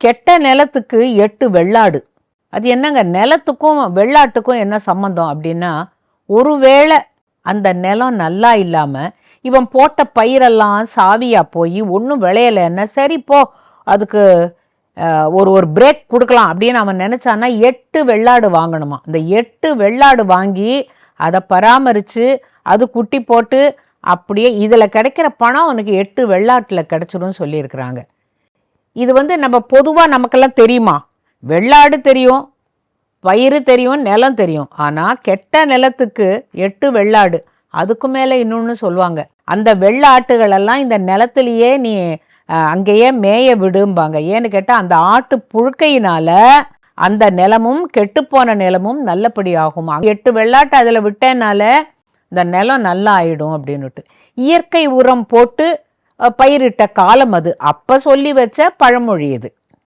கெட்ட நிலத்துக்கு 8 வெள்ளாடு. அது என்னங்க, நிலத்துக்கும் வெள்ளாட்டுக்கும் என்ன சம்மந்தம் அப்படின்னா, ஒருவேளை அந்த நிலம் நல்லா இல்லாமல் இவன் போட்ட பயிரெல்லாம் சாவியாக போய் ஒன்றும் விளையலைன்னா, சரி போ அதுக்கு ஒரு பிரேக் கொடுக்கலாம் அப்படின்னு அவன் நினச்சான்னா 8 வெள்ளாடு வாங்கணுமா. இந்த 8 வெள்ளாடு வாங்கி அதை பராமரித்து அது குட்டி போட்டு அப்படியே இதில் கிடைக்கிற பணம் அவனுக்கு 8 வெள்ளாட்டில் கிடைச்சிடும் சொல்லியிருக்கிறாங்க. இது நம்ம பொதுவாக நமக்கெல்லாம் தெரியுமா? வெள்ளாடு தெரியும், பயிர் தெரியும், நிலம் தெரியும். ஆனால் கெட்ட நிலத்துக்கு 8 வெள்ளாடு, அதுக்கு மேலே இன்னொன்று சொல்லுவாங்க, அந்த வெள்ளாட்டுகளெல்லாம் இந்த நிலத்திலேயே நீ அங்கேயே மேய விடும்பாங்க. ஏன்னு கேட்டால் அந்த ஆட்டு புழுக்கையினால அந்த நிலமும் கெட்டுப்போன நிலமும் நல்லபடி ஆகும். 8 வெள்ளாட்டு அதில் விட்டனால இந்த நிலம் நல்லா ஆயிடும் அப்படின்னுட்டு இயற்கை உரம் போட்டு பயிரிட்ட காலம் அது. அப்போ சொல்லி வச்ச பழமொழி இது.